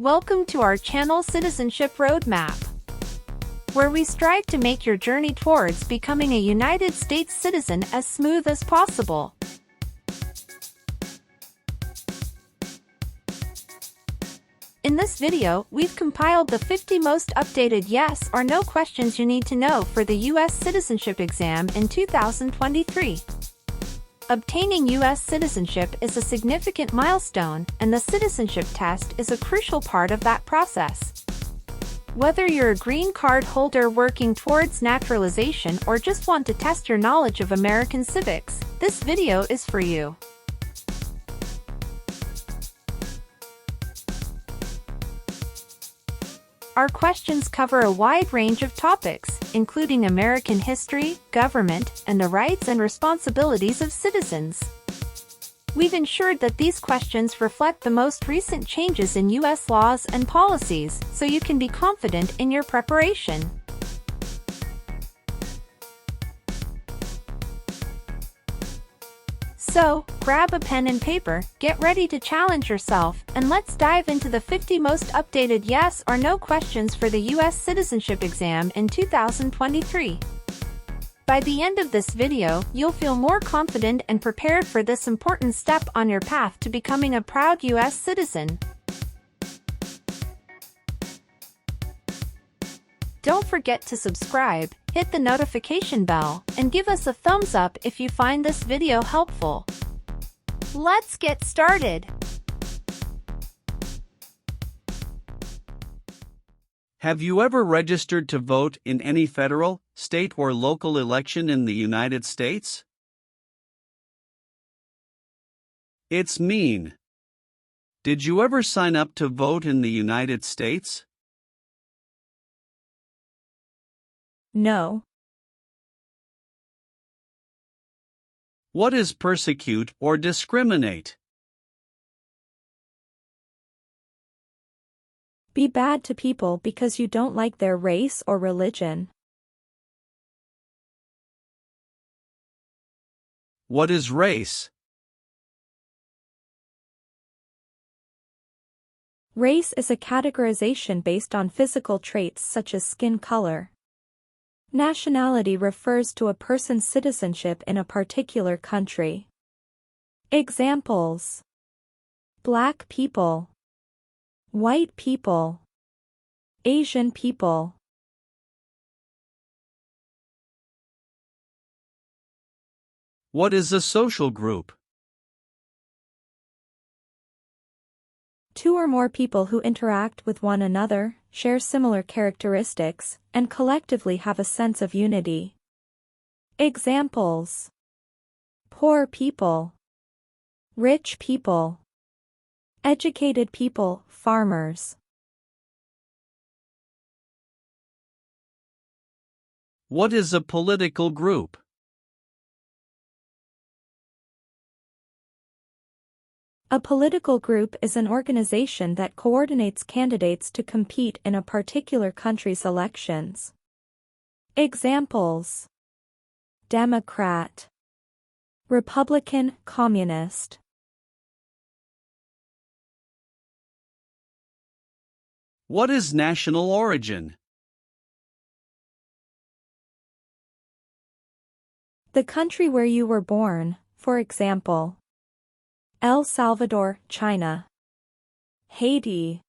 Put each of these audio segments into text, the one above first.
Welcome to our channel Citizenship Roadmap, where we strive to make your journey towards becoming a United States citizen as smooth as possible. In this video, we've compiled the 50 most updated yes or no questions you need to know for the U.S. citizenship exam in 2023. Obtaining U.S. citizenship is a significant milestone, and the citizenship test is a crucial part of that process. Whether you're a green card holder working towards naturalization or just want to test your knowledge of American civics, this video is for you. Our questions cover a wide range of topics, including American history, government, and the rights and responsibilities of citizens. We've ensured that these questions reflect the most recent changes in U.S. laws and policies, so you can be confident in your preparation. So, grab a pen and paper, get ready to challenge yourself, and let's dive into the 50 most updated yes or no questions for the U.S. citizenship exam in 2023. By the end of this video, you'll feel more confident and prepared for this important step on your path to becoming a proud U.S. citizen. Don't forget to subscribe, hit the notification bell, and give us a thumbs up if you find this video helpful. Let's get started! Have you ever registered to vote in any federal, state, or local election in the United States? It's mean. Did you ever sign up to vote in the United States? No. What is persecute or discriminate? Be bad to people because you don't like their race or religion. What is race? Race is a categorization based on physical traits such as skin color. Nationality refers to a person's citizenship in a particular country. Examples: Black people, white people, Asian people. What is a social group? Two or more people who interact with one another, share similar characteristics, and collectively have a sense of unity. Examples: poor people, rich people, educated people, farmers. What is a political group? A political group is an organization that coordinates candidates to compete in a particular country's elections. Examples: Democrat, Republican, Communist. What is national origin? The country where you were born, for example, El Salvador, China, Haiti.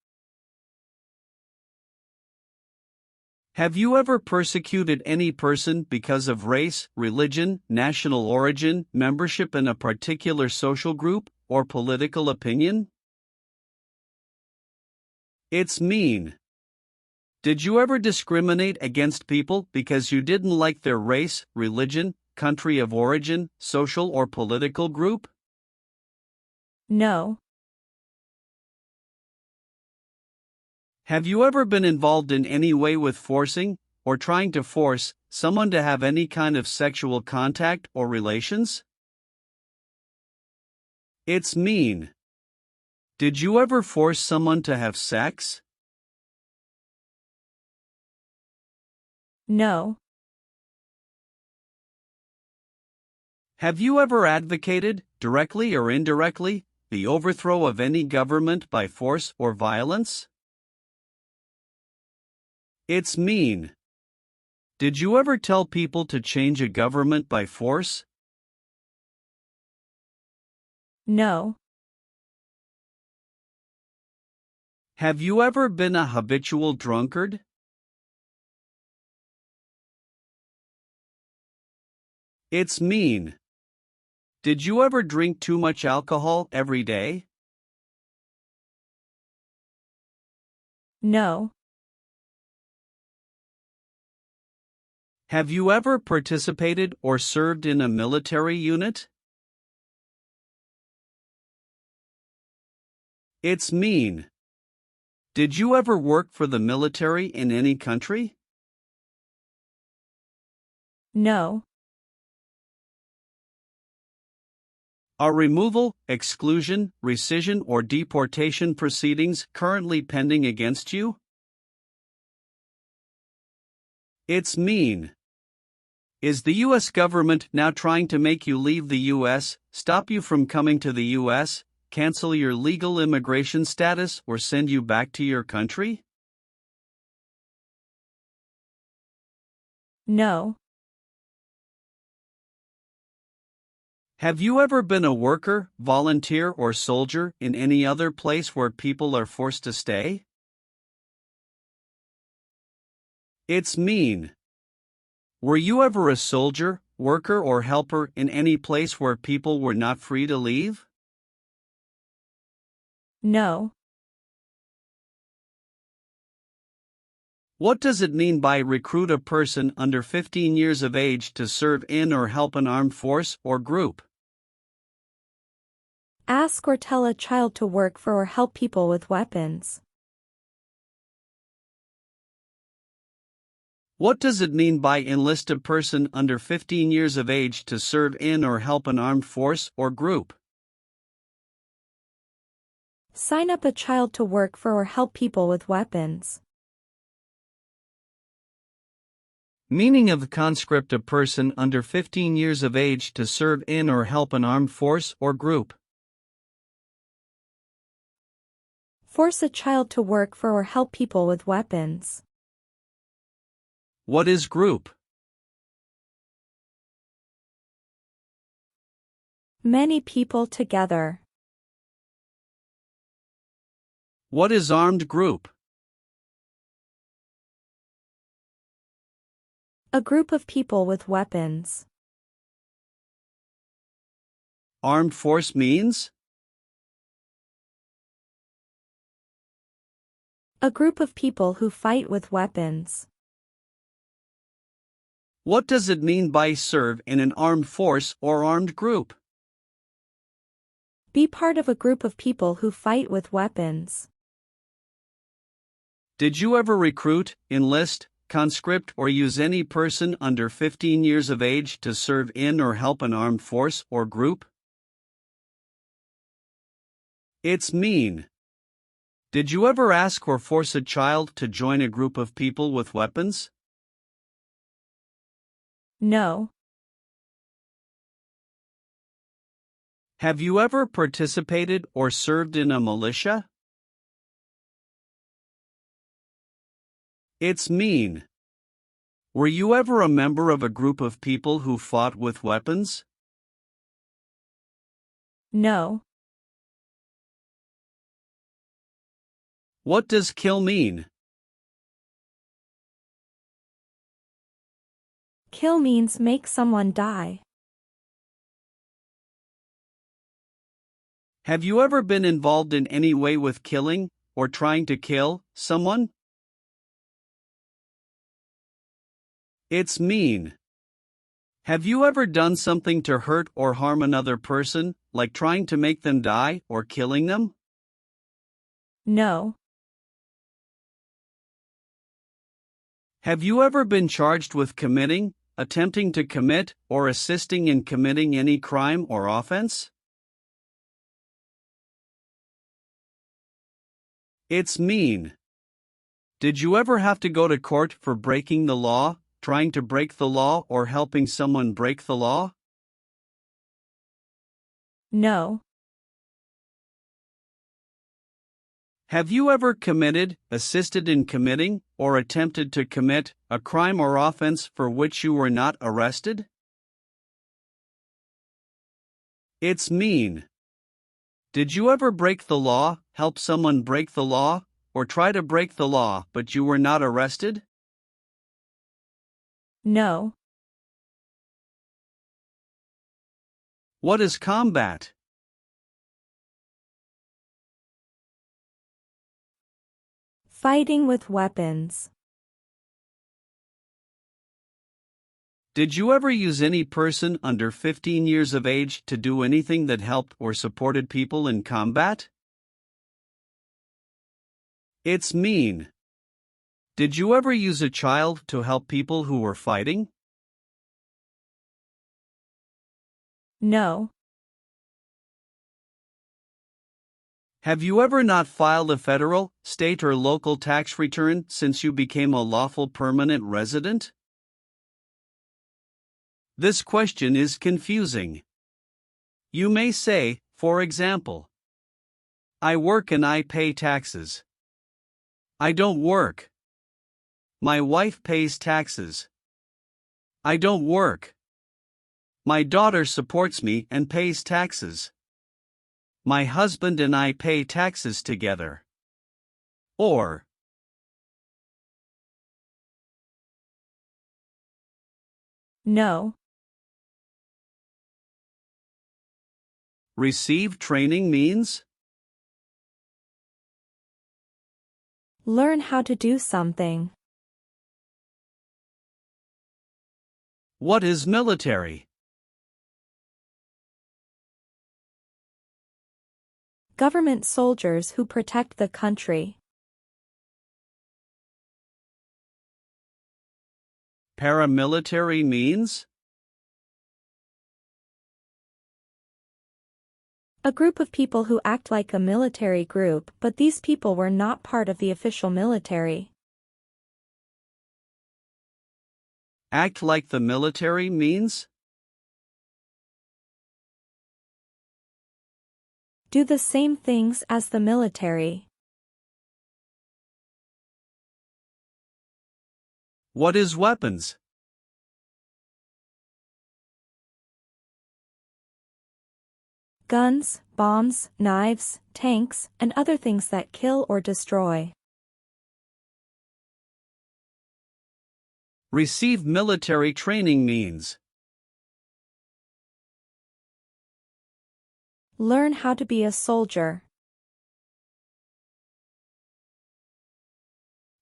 Have you ever persecuted any person because of race, religion, national origin, membership in a particular social group, or political opinion? It's mean. Did you ever discriminate against people because you didn't like their race, religion, country of origin, social or political group? No. Have you ever been involved in any way with forcing, or trying to force, someone to have any kind of sexual contact or relations? It's mean. Did you ever force someone to have sex? No. Have you ever advocated, directly or indirectly, the overthrow of any government by force or violence? It's mean. Did you ever tell people to change a government by force? No. Have you ever been a habitual drunkard? It's mean. Did you ever drink too much alcohol every day? No. Have you ever participated or served in a military unit? It's mean. Did you ever work for the military in any country? No. Are removal, exclusion, rescission, or deportation proceedings currently pending against you? It's mean. Is the U.S. government now trying to make you leave the U.S., stop you from coming to the U.S., cancel your legal immigration status, or send you back to your country? No. Have you ever been a worker, volunteer, or soldier in any other place where people are forced to stay? It's mean. Were you ever a soldier, worker, or helper in any place where people were not free to leave? No. What does it mean by recruit a person under 15 years of age to serve in or help an armed force or group? Ask or tell a child to work for or help people with weapons. What does it mean by enlist a person under 15 years of age to serve in or help an armed force or group? Sign up a child to work for or help people with weapons. Meaning of the conscript: a person under 15 years of age to serve in or help an armed force or group. Force a child to work for or help people with weapons. What is group? Many people together. What is armed group? A group of people with weapons. Armed force means? A group of people who fight with weapons. What does it mean by serve in an armed force or armed group? Be part of a group of people who fight with weapons. Did you ever recruit, enlist, conscript, or use any person under 15 years of age to serve in or help an armed force or group? It's mean. Did you ever ask or force a child to join a group of people with weapons? No. Have you ever participated or served in a militia? It's mean. Were you ever a member of a group of people who fought with weapons? No. What does kill mean? Kill means make someone die. Have you ever been involved in any way with killing or trying to kill someone? It's mean. Have you ever done something to hurt or harm another person, like trying to make them die or killing them? No. Have you ever been charged with committing, attempting to commit, or assisting in committing any crime or offense? It's mean. Did you ever have to go to court for breaking the law, trying to break the law, or helping someone break the law? No. Have you ever committed, assisted in committing, or attempted to commit a crime or offense for which you were not arrested? It's mean. Did you ever break the law, help someone break the law, or try to break the law but you were not arrested? No. What is combat? Fighting with weapons. Did you ever use any person under 15 years of age to do anything that helped or supported people in combat? It's mean. Did you ever use a child to help people who were fighting? No. Have you ever not filed a federal, state, or local tax return since you became a lawful permanent resident? This question is confusing. You may say, for example, I work and I pay taxes. I don't work. My wife pays taxes. I don't work. My daughter supports me and pays taxes. My husband and I pay taxes together. Or, No. receive training means? Learn how to do something. What is military? Government soldiers who protect the country. Paramilitary means? A group of people who act like a military group, but these people were not part of the official military. Act like the military means? Do the same things as the military. What is weapons? Guns, bombs, knives, tanks, and other things that kill or destroy. Receive military training means? Learn how to be a soldier.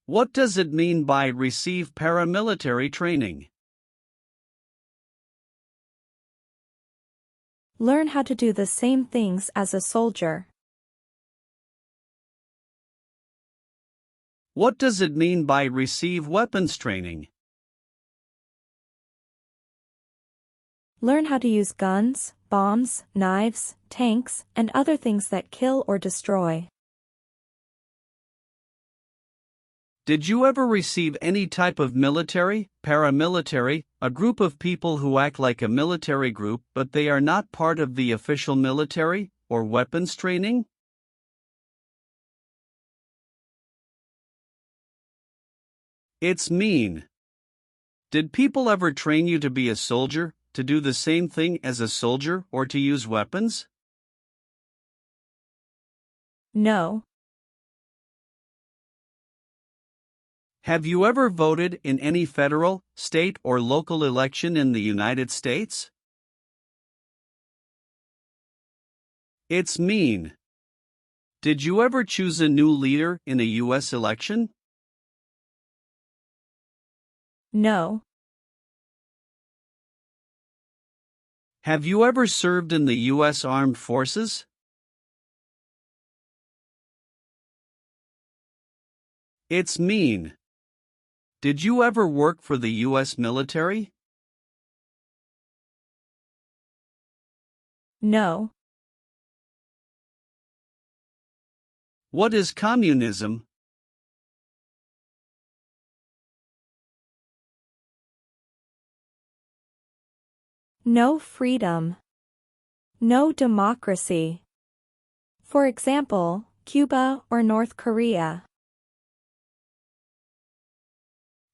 What does it mean by receive paramilitary training? Learn how to do the same things as a soldier. What does it mean by receive weapons training? Learn how to use guns, bombs, knives, tanks, and other things that kill or destroy. Did you ever receive any type of military, paramilitary, a group of people who act like a military group but they are not part of the official military, or weapons training? It's mean. Did people ever train you to be a soldier, to do the same thing as a soldier, or to use weapons? No. Have you ever voted in any federal, state, or local election in the United States? It's mean. Did you ever choose a new leader in a U.S. election? No. Have you ever served in the U.S. Armed Forces? It's mean. Did you ever work for the U.S. military? No. What is communism? No freedom. No democracy. For example, Cuba or North Korea.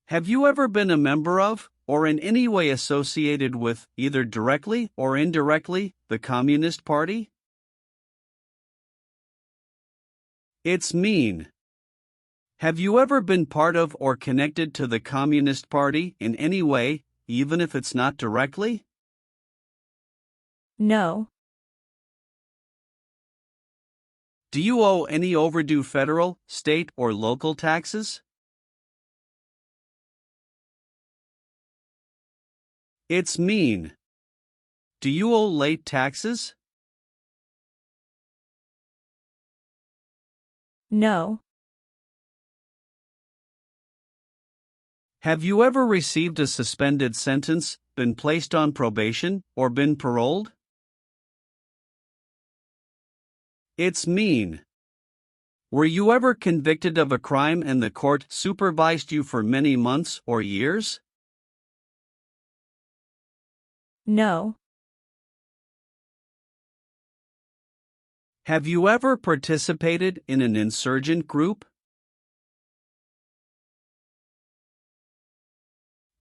Have you ever been a member of, or in any way associated with, either directly or indirectly, the Communist Party? It's mean. Have you ever been part of or connected to the Communist Party in any way, even if it's not directly? No. Do you owe any overdue federal, state, or local taxes? It's mean. Do you owe late taxes? No. Have you ever received a suspended sentence, been placed on probation, or been paroled? It's mean. Were you ever convicted of a crime and the court supervised you for many months or years? No. Have you ever participated in an insurgent group?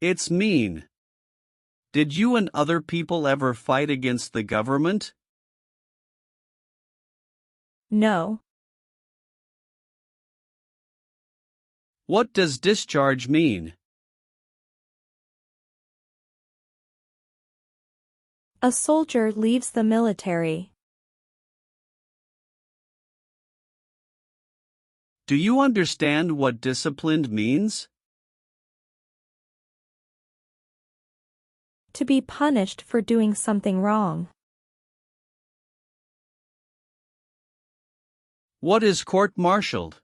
It's mean. Did you and other people ever fight against the government? No. What does discharge mean? A soldier leaves the military. Do you understand what disciplined means? To be punished for doing something wrong. What is court-martialed?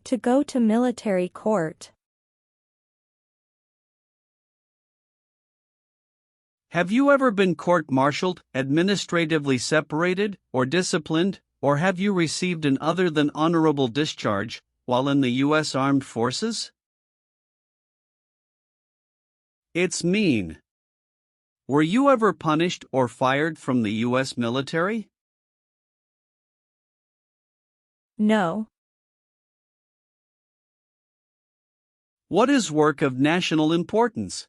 To go to military court. Have you ever been court-martialed, administratively separated, or disciplined, or have you received an other than honorable discharge while in the U.S. Armed Forces? It's mean. Were you ever punished or fired from the U.S. military? No. What is work of national importance?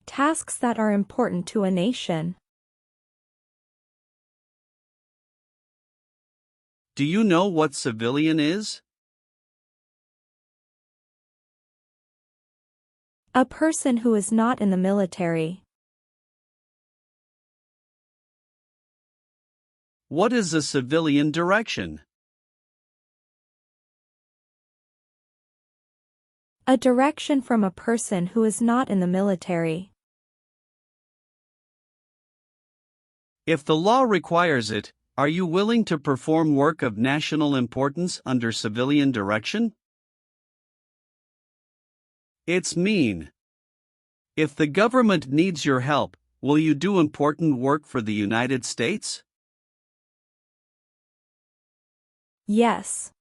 Tasks that are important to a nation. Do you know what civilian is? A person who is not in the military. What is a civilian direction? A direction from a person who is not in the military. If the law requires it, are you willing to perform work of national importance under civilian direction? It's mean. If the government needs your help, will you do important work for the United States? Yes.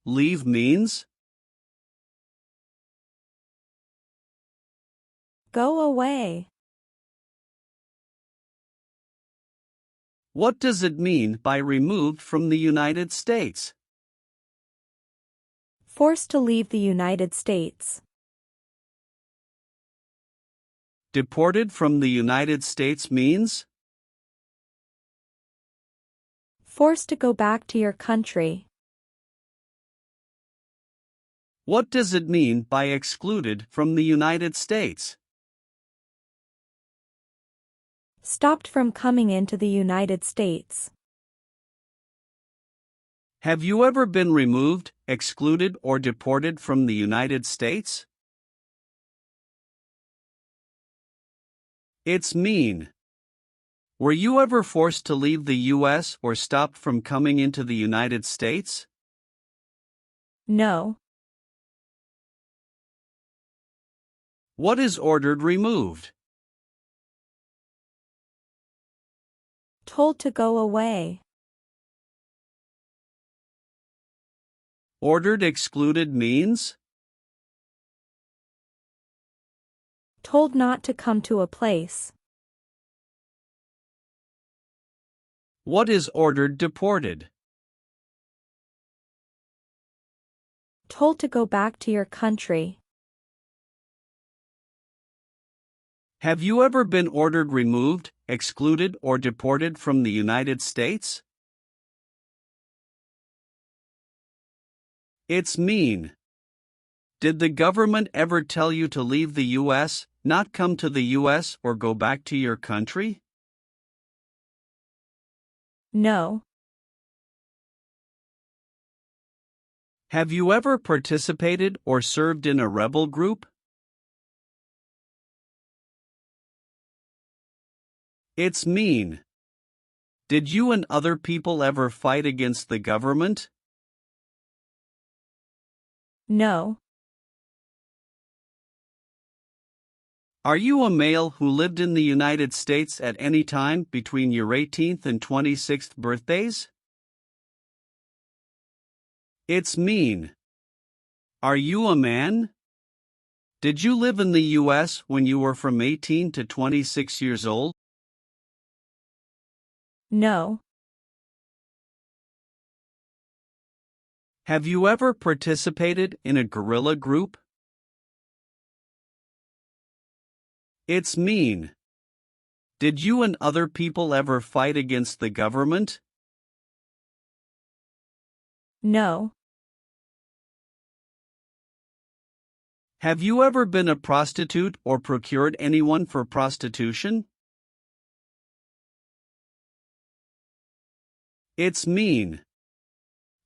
Leave means? Go away. What does it mean by removed from the United States? Forced to leave the United States. Deported from the United States means? Forced to go back to your country. What does it mean by excluded from the United States? Stopped from coming into the United States. Have you ever been removed, excluded, or deported from the United States? It's mean. Were you ever forced to leave the U.S. or stopped from coming into the United States? No. What is ordered removed? Told to go away. Ordered excluded means? Told not to come to a place. What is ordered deported? Told to go back to your country. Have you ever been ordered removed, excluded, or deported from the United States? It's mean. Did the government ever tell you to leave the U.S., not come to the U.S., or go back to your country? No. Have you ever participated or served in a rebel group? It's mean. Did you and other people ever fight against the government? No. Are you a male who lived in the United States at any time between your 18th and 26th birthdays? It's mean. Are you a man? Did you live in the U.S. when you were from 18 to 26 years old? No. Have you ever participated in a guerrilla group? It's mean. Did you and other people ever fight against the government? No. Have you ever been a prostitute or procured anyone for prostitution? It's mean.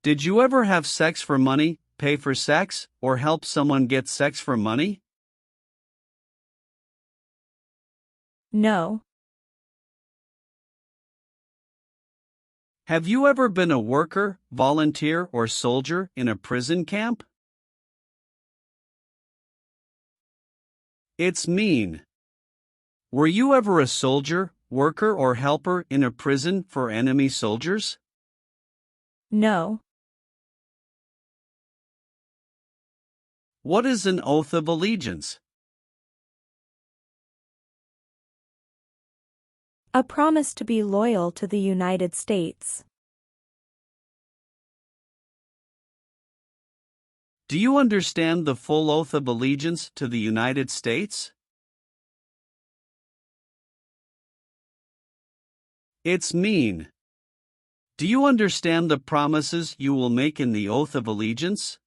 Did you ever have sex for money, pay for sex, or help someone get sex for money? No. Have you ever been a worker, volunteer, or soldier in a prison camp? It's mean. Were you ever a soldier, worker, or helper in a prison for enemy soldiers? No. What is an oath of allegiance? A promise to be loyal to the United States. Do you understand the full oath of allegiance to the United States? It's mean. Do you understand the promises you will make in the oath of allegiance?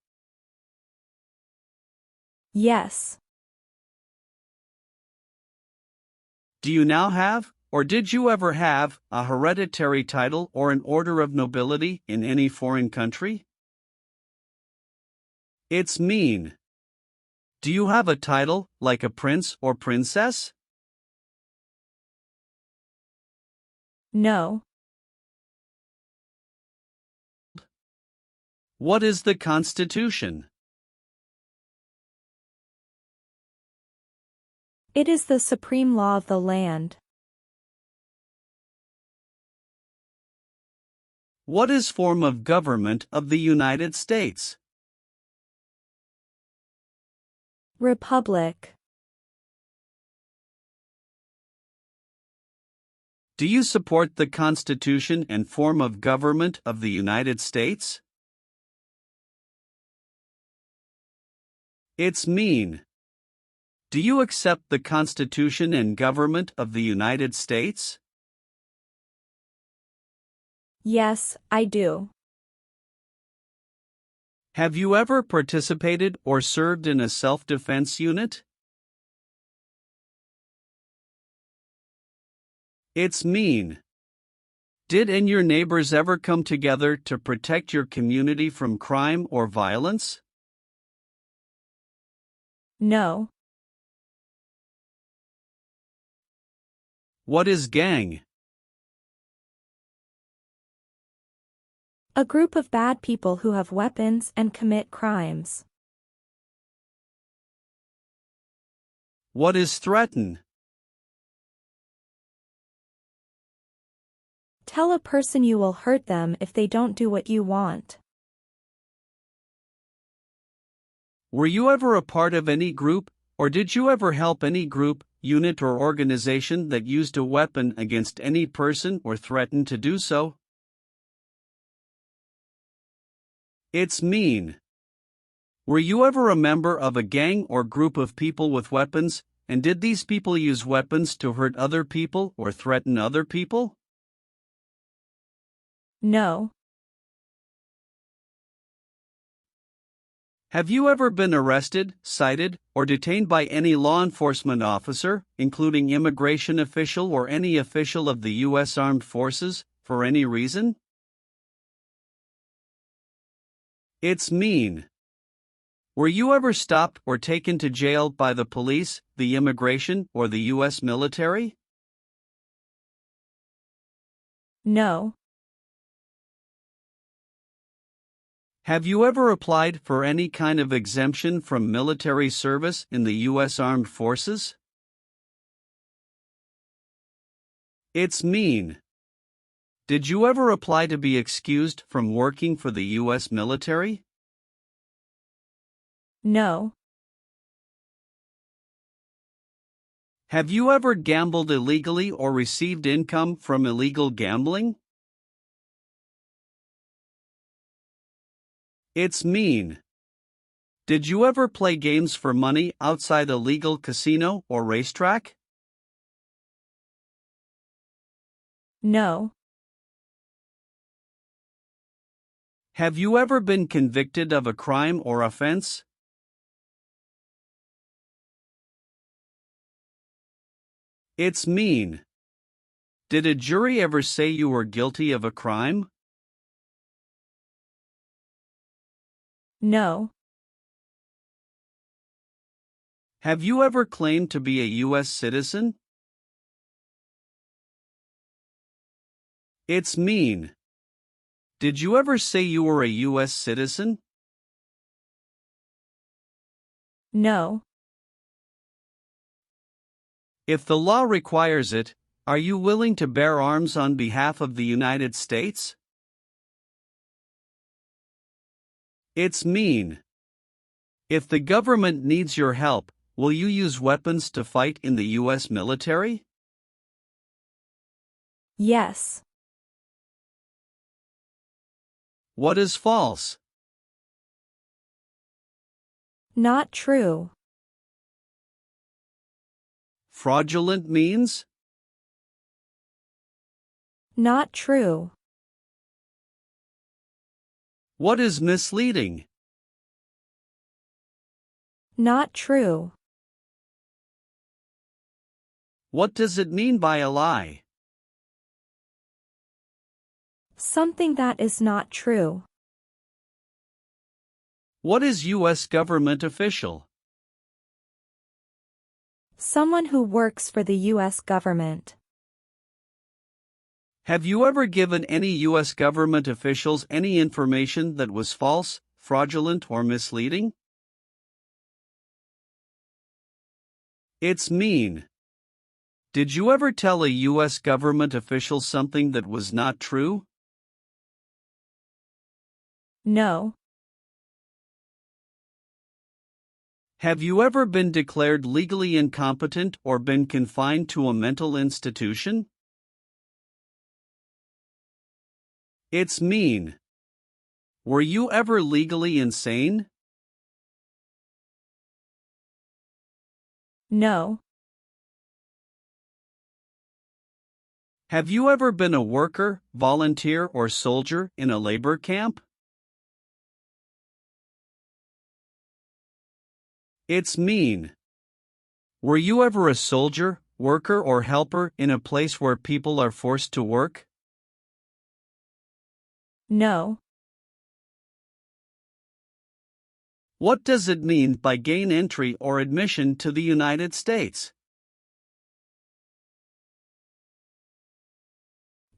Yes. Do you now have, or did you ever have, a hereditary title or an order of nobility in any foreign country? It's mean. Do you have a title, like a prince or princess? No. What is the Constitution? It is the supreme law of the land. What is form of government of the United States? Republic. Do you support the Constitution and form of government of the United States? It's mean. Do you accept the Constitution and government of the United States? Yes, I do. Have you ever participated or served in a self-defense unit? It's mean. Did and your neighbors ever come together to protect your community from crime or violence? No. What is gang? A group of bad people who have weapons and commit crimes. What is threaten? Tell a person you will hurt them if they don't do what you want. Were you ever a part of any group, or did you ever help any group unit or organization that used a weapon against any person or threatened to do so. It's mean. Were you ever a member of a gang or group of people with weapons, and did these people use weapons to hurt other people or threaten other people? No. Have you ever been arrested, cited, or detained by any law enforcement officer, including immigration official or any official of the U.S. Armed Forces, for any reason? It's mean. Were you ever stopped or taken to jail by the police, the immigration, or the U.S. military? No. Have you ever applied for any kind of exemption from military service in the U.S. Armed Forces? It's mean. Did you ever apply to be excused from working for the U.S. military? No. Have you ever gambled illegally or received income from illegal gambling? It's mean. Did you ever play games for money outside a legal casino or racetrack? No. Have you ever been convicted of a crime or offense? It's mean. Did a jury ever say you were guilty of a crime? No. Have you ever claimed to be a U.S. citizen? It's mean. Did you ever say you were a U.S. citizen? No. If the law requires it, are you willing to bear arms on behalf of the United States? It's mean. If the government needs your help, will you use weapons to fight in the U.S. military? Yes. What is false? Not true. Fraudulent means? Not true. What is misleading? Not true. What does it mean by a lie? Something that is not true. What is U.S. government official? Someone who works for the U.S. government. Have you ever given any U.S. government officials any information that was false, fraudulent, or misleading? It's mean. Did you ever tell a U.S. government official something that was not true? No. Have you ever been declared legally incompetent or been confined to a mental institution? It's mean. Were you ever legally insane? No. Have you ever been a worker, volunteer, or soldier in a labor camp? It's mean. Were you ever a soldier, worker, or helper in a place where people are forced to work? No. What does it mean by gain entry or admission to the United States?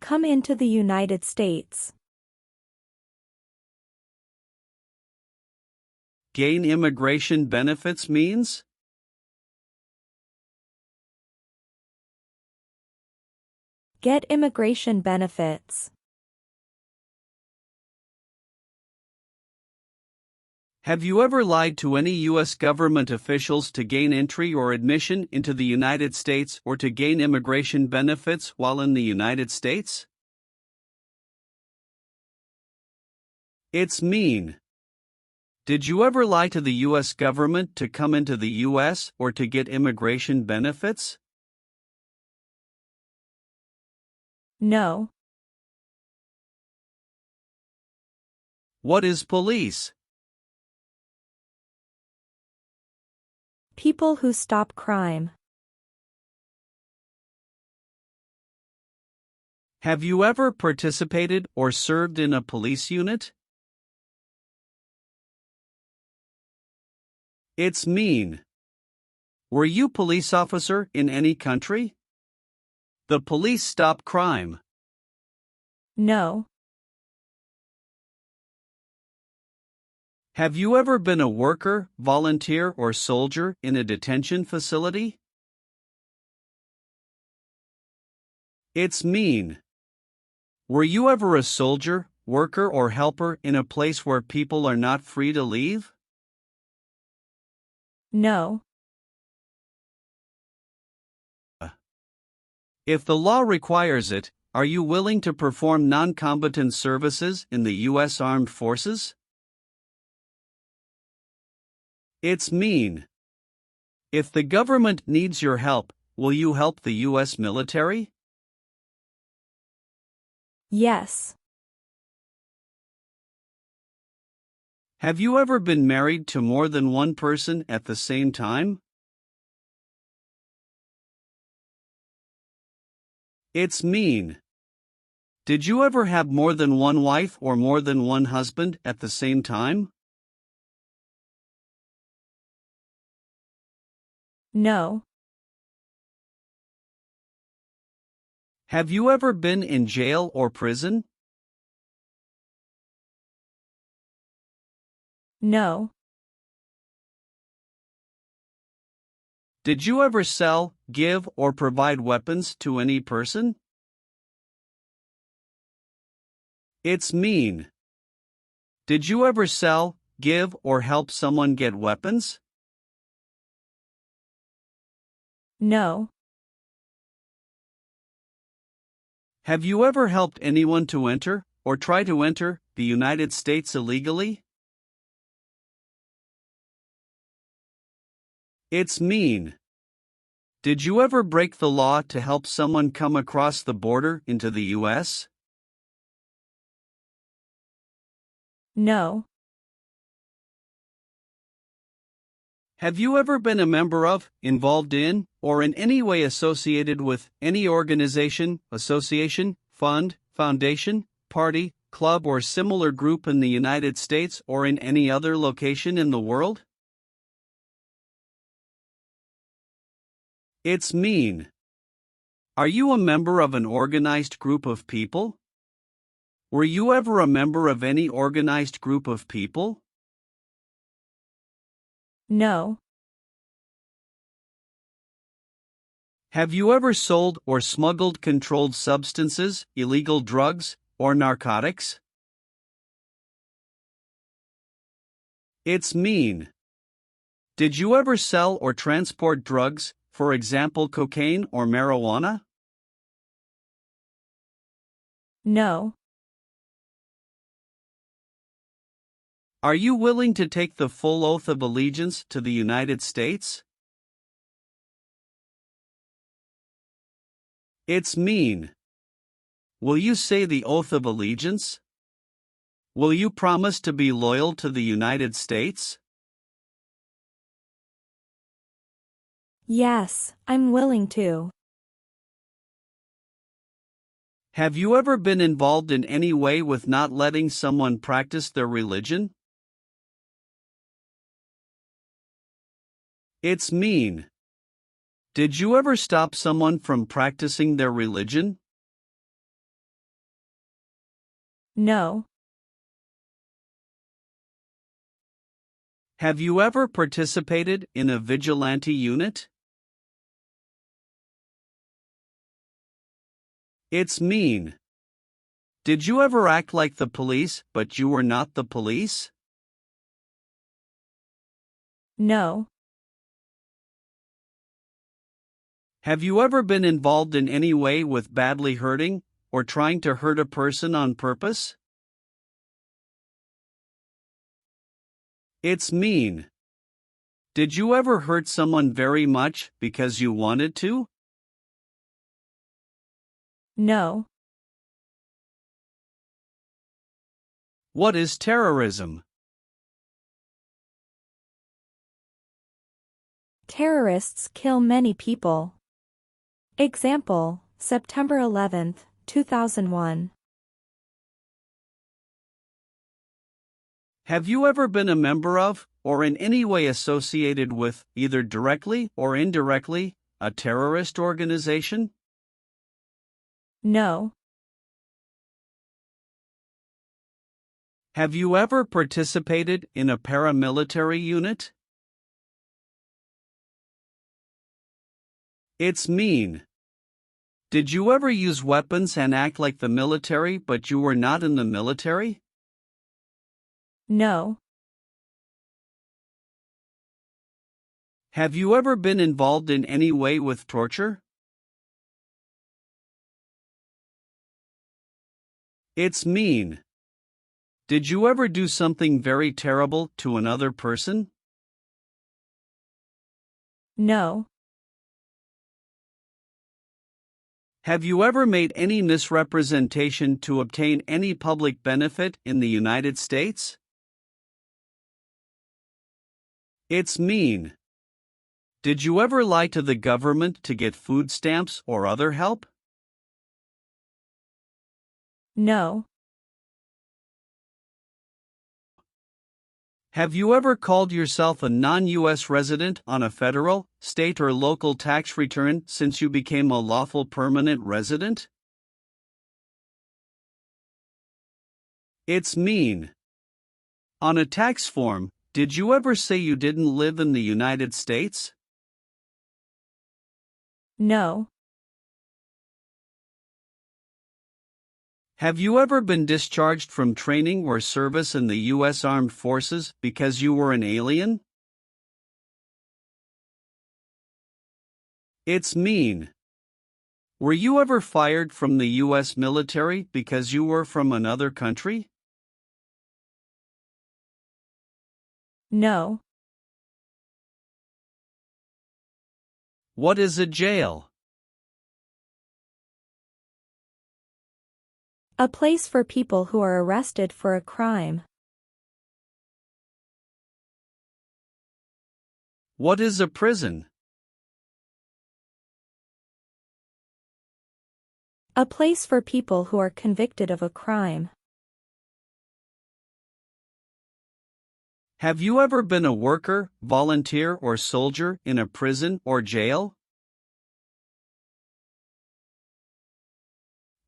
Come into the United States. Gain immigration benefits means? Get immigration benefits. Have you ever lied to any U.S. government officials to gain entry or admission into the United States or to gain immigration benefits while in the United States? It's mean. Did you ever lie to the U.S. government to come into the U.S. or to get immigration benefits? No. What is police? People who stop crime. Have you ever participated or served in a police unit? It's mean. Were you police officer in any country? The police stop crime. No. Have you ever been a worker, volunteer, or soldier in a detention facility? It's mean. Were you ever a soldier, worker, or helper in a place where people are not free to leave? No. If the law requires it, are you willing to perform non-combatant services in the U.S. Armed Forces? It's mean. If the government needs your help, will you help the U.S. military? Yes. Have you ever been married to more than one person at the same time? It's mean. Did you ever have more than one wife or more than one husband at the same time? No. Have you ever been in jail or prison? No. Did you ever sell, give, or provide weapons to any person? It's mean. Did you ever sell, give, or help someone get weapons? No. Have you ever helped anyone to enter, or try to enter, the United States illegally? It's mean. Did you ever break the law to help someone come across the border into the U.S.? No. Have you ever been a member of, involved in, or in any way associated with any organization, association, fund, foundation, party, club, or similar group in the United States or in any other location in the world? It's mean. Are you a member of an organized group of people? Were you ever a member of any organized group of people? No. Have you ever sold or smuggled controlled substances, illegal drugs, or narcotics? It's mean. Did you ever sell or transport drugs, for example cocaine or marijuana? No. Are you willing to take the full oath of allegiance to the United States? It's mean. Will you say the oath of allegiance? Will you promise to be loyal to the United States? Yes, I'm willing to. Have you ever been involved in any way with not letting someone practice their religion? It's mean. Did you ever stop someone from practicing their religion? No. Have you ever participated in a vigilante unit? It's mean. Did you ever act like the police but you were not the police? No. Have you ever been involved in any way with badly hurting or trying to hurt a person on purpose? It's mean. Did you ever hurt someone very much because you wanted to? No. What is terrorism? Terrorists kill many people. Example, September 11, 2001. Have you ever been a member of, or in any way associated with, either directly or indirectly, a terrorist organization? No. Have you ever participated in a paramilitary unit? It's mean. Did you ever use weapons and act like the military but you were not in the military? No. Have you ever been involved in any way with torture? It's mean. Did you ever do something very terrible to another person? No. Have you ever made any misrepresentation to obtain any public benefit in the United States? It's mean. Did you ever lie to the government to get food stamps or other help? No. Have you ever called yourself a non-U.S. resident on a federal, state or local tax return since you became a lawful permanent resident? It's mean. On a tax form, did you ever say you didn't live in the United States? No. Have you ever been discharged from training or service in the U.S. Armed Forces because you were an alien? It's mean. Were you ever fired from the U.S. military because you were from another country? No. What is a jail? A place for people who are arrested for a crime. What is a prison? A place for people who are convicted of a crime. Have you ever been a worker, volunteer or soldier in a prison or jail?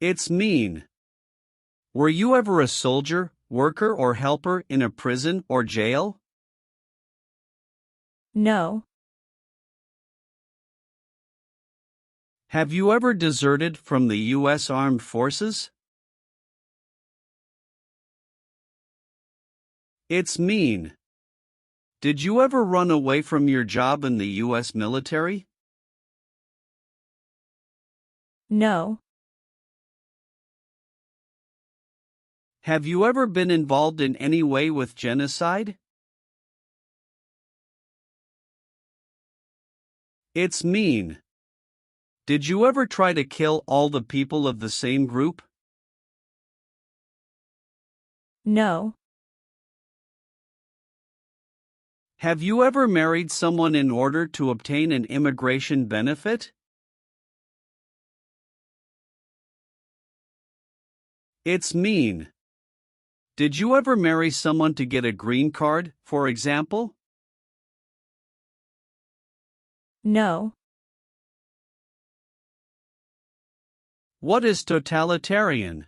It's mean. Were you ever a soldier, worker or helper in a prison or jail? No. Have you ever deserted from the U.S. Armed Forces? It's mean. Did you ever run away from your job in the U.S. military? No. Have you ever been involved in any way with genocide? It's mean. Did you ever try to kill all the people of the same group? No. Have you ever married someone in order to obtain an immigration benefit? It's mean. Did you ever marry someone to get a green card, for example? No. What is totalitarian?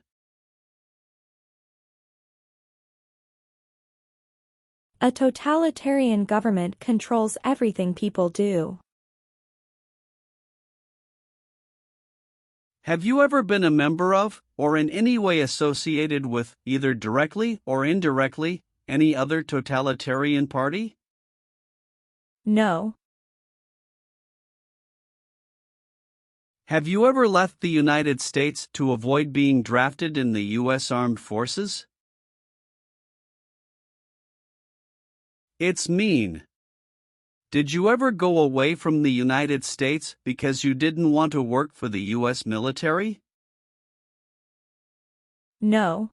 A totalitarian government controls everything people do. Have you ever been a member of, or in any way associated with, either directly or indirectly, any other totalitarian party? No. Have you ever left the United States to avoid being drafted in the U.S. Armed Forces? It's mean. Did you ever go away from the United States because you didn't want to work for the U.S. military? No.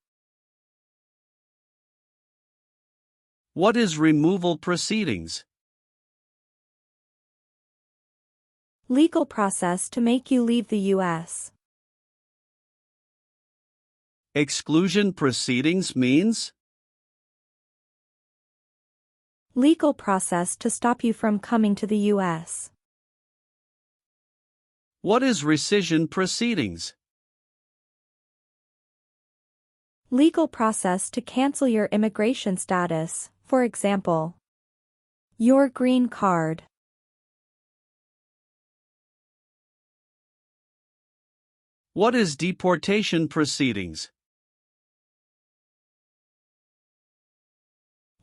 What is removal proceedings? Legal process to make you leave the U.S. Exclusion proceedings means? Legal process to stop you from coming to the U.S. What is rescission proceedings? Legal process to cancel your immigration status, for example, your green card. What is deportation proceedings?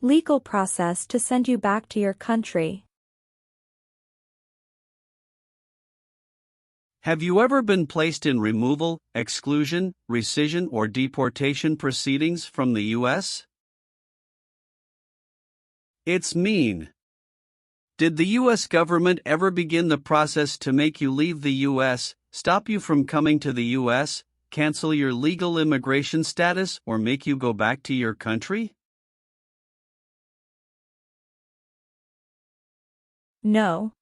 Legal process to send you back to your country. Have you ever been placed in removal, exclusion, rescission, or deportation proceedings from the U.S.? It's mean. Did the U.S. government ever begin the process to make you leave the U.S., stop you from coming to the U.S., cancel your legal immigration status, or make you go back to your country? No.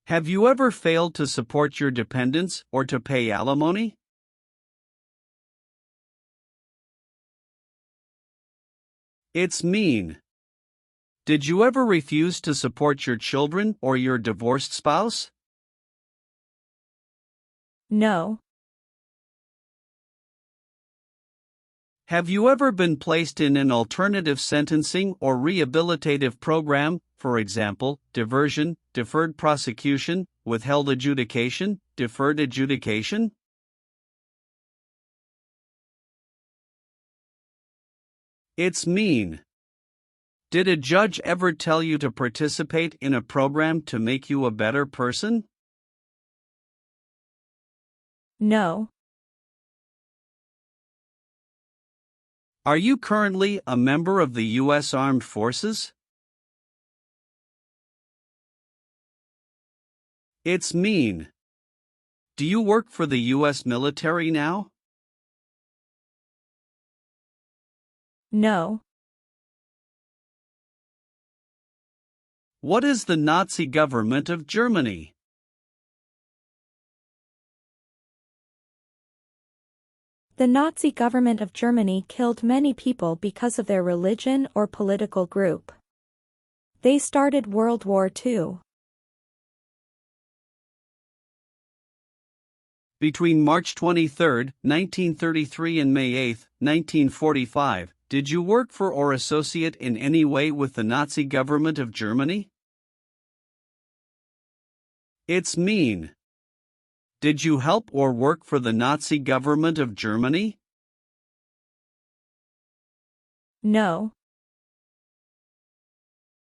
Have you ever failed to support your dependents or to pay alimony? It's mean. Did you ever refuse to support your children or your divorced spouse? No. Have you ever been placed in an alternative sentencing or rehabilitative program, for example, diversion, deferred prosecution, withheld adjudication, deferred adjudication? It's mean. Did a judge ever tell you to participate in a program to make you a better person? No. Are you currently a member of the U.S. Armed Forces? It's mean. Do you work for the U.S. military now? No. What is the Nazi government of Germany? The Nazi government of Germany killed many people because of their religion or political group. They started World War II. Between March 23, 1933 and May 8, 1945, did you work for or associate in any way with the Nazi government of Germany? It's mean. Did you help or work for the Nazi government of Germany? No.